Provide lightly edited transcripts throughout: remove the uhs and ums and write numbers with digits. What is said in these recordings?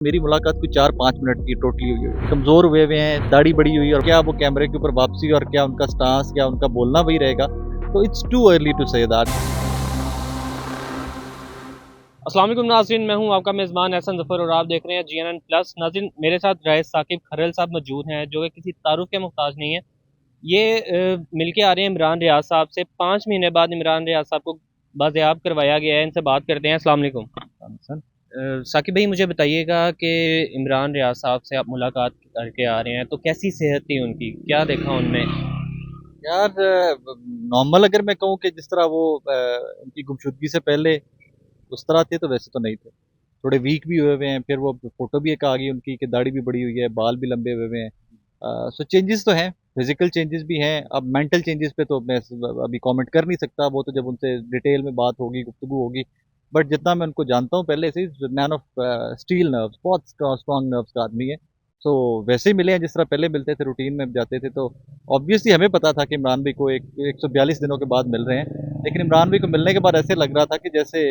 मेरी मुलाकात कोई 4-5 मिनट की टोटली हुई है। कमज़ोर हुए हुए हैं, दाढ़ी बड़ी हुई है और क्या वो कैमरे के ऊपर वापसी और क्या उनका स्टांस, क्या उनका बोलना वही रहेगा। तो it's too early to say that. अस्सलाम वालेकुम नाज़रीन, मैं हूं आपका मेज़बान एहसन ज़फ़र और आप देख रहे हैं जीएनएन प्लस। नाज़रीन, मेरे साथ राइस साकिब खरल साहब मौजूद हैं जो कि किसी तारुफ के मुहताज नहीं है। ये मिलके आ रहे हैं इमरान रियाज साहब से। 5 महीने बाद इमरान रियाज साहब को बाज़ेयाब करवाया गया है। इनसे बात करते हैं। अस्सलाम वालेकुम। साकिब भाई, मुझे बताइएगा कि इमरान रियाज साहब से आप मुलाकात करके आ रहे हैं तो कैसी सेहत थी उनकी, क्या देखा उनमें? यार नॉर्मल अगर मैं कहूँ कि जिस तरह वो उनकी गुमशुदगी से पहले उस तरह थे तो वैसे तो नहीं थे। थोड़े वीक भी हुए हुए हैं, फिर वो फोटो भी एक आ गई उनकी कि दाढ़ी भी बड़ी हुई है, बाल भी लंबे हुए हुए हैं। सो चेंजेस तो हैं, फिजिकल चेंजेस भी हैं। अब मेंटल चेंजेस पे तो मैं अभी कमेंट कर नहीं सकता, वो तो जब उनसे डिटेल में बात होगी, गुफ्तगू होगी। बट जितना मैं उनको जानता हूँ पहले से ही, मैन ऑफ स्टील नर्व्स, बहुत स्ट्रॉन्ग नर्व्स का आदमी है। सो वैसे ही मिले हैं जिस तरह पहले मिलते थे, रूटीन में जाते थे। तो ऑब्वियसली हमें पता था कि इमरान भाई को 142 दिनों के बाद मिल रहे हैं, लेकिन इमरान भाई को मिलने के बाद ऐसे लग रहा था कि जैसे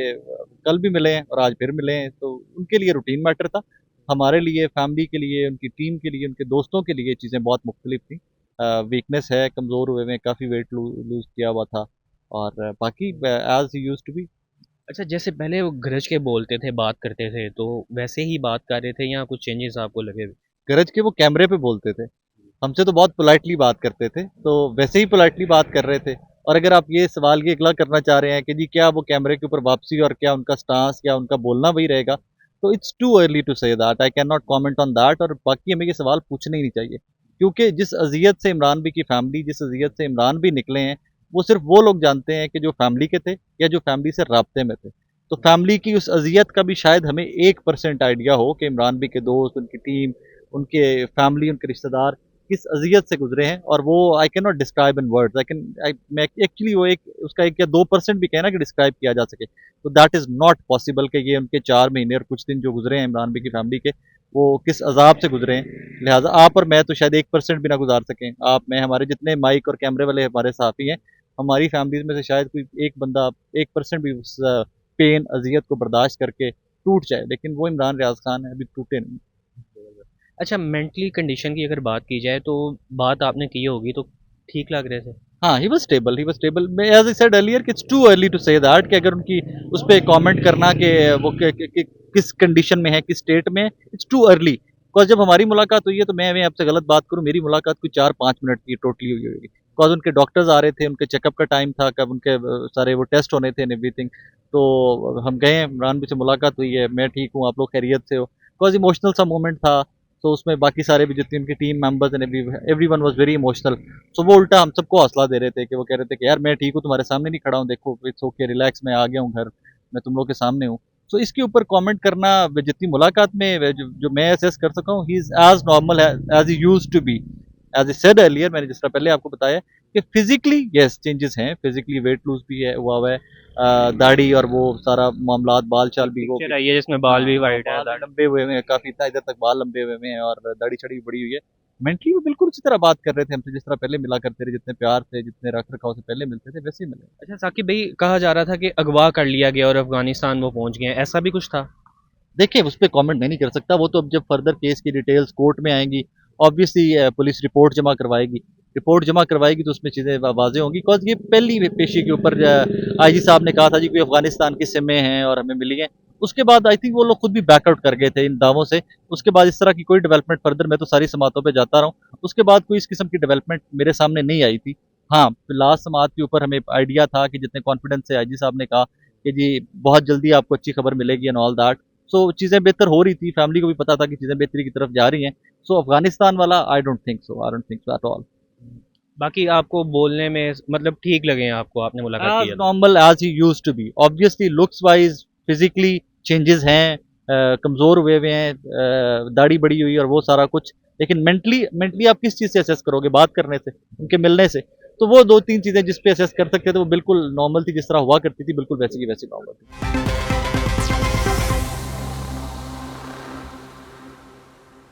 कल भी मिले हैं और आज फिर मिले हैं। तो उनके लिए रूटीन मैटर था, हमारे लिए, फैमिली के लिए, उनकी टीम के लिए, उनके दोस्तों के लिए चीज़ें बहुत मुख्तलिफ थी। वीकनेस है, कमज़ोर हुए हैं, काफ़ी वेट लूज़ किया हुआ था और बाकी एज यूज टू बी। अच्छा, जैसे पहले वो गरज के बोलते थे, बात करते थे, तो वैसे ही बात कर रहे थे या कुछ चेंजेस आपको लगे? गरज के वो कैमरे पे बोलते थे, हमसे तो बहुत पोलाइटली बात करते थे, तो वैसे ही पोलाइटली बात कर रहे थे। और अगर आप ये सवाल ये अगला करना चाह रहे हैं कि जी क्या वो कैमरे के ऊपर वापसी और क्या उनका स्टांस, क्या उनका बोलना वही रहेगा, तो it's too early to say that. I can not comment on that. और बाकी हमें ये सवाल पूछने ही नहीं चाहिए, क्योंकि जिस अजियत से इमरान भी की फैमिली, जिस अजियत से इमरान भी निकले हैं, वो सिर्फ वो लोग जानते हैं कि जो फैमिली के थे या जो फैमिली से राब्ते में थे। तो फैमिली की उस अजियत का भी शायद हमें 1% आइडिया हो कि इमरान भी के दोस्त, उनकी टीम, उनके फैमिली, उनके रिश्तेदार किस अजियत से गुजरे हैं। और वो आई can not describe in words. मैं एक्चुअली वो एक उसका 1 या 2% भी कहना कि डिस्क्राइब किया जा सके, तो दैट इज नॉट पॉसिबल कि ये उनके 4 महीने और कुछ दिन जो गुजरे हैं इमरान भाई की फैमिली के, वो किस अजाब से गुजरे हैं। लिहाजा आप और मैं तो शायद 1% भी ना गुजार सकें। आप, मैं, हमारे जितने माइक और कैमरे वाले हमारे साथी हैं, हमारी फैमिलीज में से शायद कोई एक बंदा 1% भी उस पेन, अजियत को बर्दाश्त करके टूट जाए, लेकिन वो इमरान रियाज खान है, अभी टूटे नहीं। अच्छा, मेंटली कंडीशन की अगर बात की जाए तो बात आपने की होगी तो ठीक लग रहे थे? हाँ, ही वाज स्टेबल। मैं एज आई सेड अर्लियर कि it's too early to say that, कि अगर उनकी उस पे कमेंट करना कि वो किस कंडीशन में है, किस स्टेट में है, इट्स टू अर्ली। बिकॉज जब हमारी मुलाकात हुई है तो मैं आपसे गलत बात करूं, मेरी मुलाकात कोई 4-5 मिनट की टोटली हुई होगी। बिकॉज उनके डॉक्टर्स आ रहे थे, उनके चेकअप का टाइम था, कब उनके सारे वो टेस्ट होने थे एंड एवरीथिंग। तो हम गए, इमरान भी से मुलाकात हुई है, मैं ठीक हूँ, आप लोग खैरियत से हो। बिकॉज इमोशनल सा मोमेंट था। तो उसमें बाकी सारे भी जितनी उनकी team members and everyone was very emotional. So वो उल्टा हम सबको हौसला दे रहे थे कि वो कह रहे थे कि यार मैं ठीक हूँ, तुम्हारे सामने नहीं खड़ा हूँ, देखो इट्स ओके, रिलैक्स, मैं आ गया हूँ घर, मैं तुम लोग के सामने हूँ। सो इसके ऊपर कमेंट करना, जितनी मुलाकात में जो मैं असेस कर सका हूँ, he is as normal as he used to be. As I said earlier, मैंने जिस तरह पहले आपको बताया कि फिजिकली यस चेंजेस हैं, फिजिकली वेट लूज भी है हुआ हुआ है। दाढ़ी और वो सारा मामलात, बाल चाल भी वो पिक्चर भी। आई है जिसमें हाँ, बाल भी और वाइट है, बाल भी दाढ़ी। लंबे हुए हैं, काफी इतना इधर तक बाल लंबे हुए हैं और दाढ़ी छड़ी भी बड़ी हुई है। मेंटली वो बिल्कुल उसी तरह बात कर रहे थे हमसे जिस तरह पहले मिला करते थे, जितने प्यार से, जितने रख रखाव से पहले मिलते थे, वैसे ही मिले। अच्छा साकिब भाई, कहा जा रहा था कि अगवा कर लिया गया और अफगानिस्तान वो पहुंच गए हैं, ऐसा भी कुछ था? देखिए, उस पर कमेंट मैं नहीं कर सकता, वो तो अब जब फर्दर केस की डिटेल्स कोर्ट में आएंगी, ऑब्वियसली पुलिस रिपोर्ट जमा करवाएगी। रिपोर्ट जमा करवाएगी तो उसमें चीज़ें वाजे होंगी। बिकॉज ये पहली पेशी के ऊपर आईजी साहब ने कहा था जी कोई अफगानिस्तान के हिस्से में हैं और हमें मिली है। उसके बाद आई थिंक वो लोग खुद भी बैकआउट कर गए थे इन दावों से। उसके बाद इस तरह की कोई डेवलपमेंट फर्दर, मैं तो सारी समातों पर जाता रहा हूँ, उसके बाद कोई इस किस्म की डेवलपमेंट मेरे सामने नहीं आई थी। हाँ, लास्ट समात के ऊपर हमें आइडिया था कि जितने कॉन्फिडेंस से आईजी साहब ने कहा कि जी बहुत जल्दी आपको अच्छी खबर मिलेगी एंड ऑल दैट। सो चीज़ें बेहतर हो रही थी, फैमिली को भी पता था कि चीज़ें बेहतरी की तरफ जा रही हैं। सो अफगानिस्तान वाला I don't think so at all. बाकी आपको बोलने में मतलब ठीक लगे हैं आपको, आपने मुलाकात की एज है तो? Normal as he use to be. Obviously looks wise, physically changes हैं, कमज़ोर हुए हुए हैं, दाढ़ी बड़ी हुई और वो सारा कुछ। लेकिन मेंटली मेंटली आप किस चीज़ से असेस करोगे? बात करने से, उनके मिलने से। तो वो 2-3 चीज़ें जिस पे असेस कर सकते थे वो बिल्कुल नॉर्मल थी, जिस तरह हुआ करती थी बिल्कुल वैसी की वैसी नॉर्मल थी।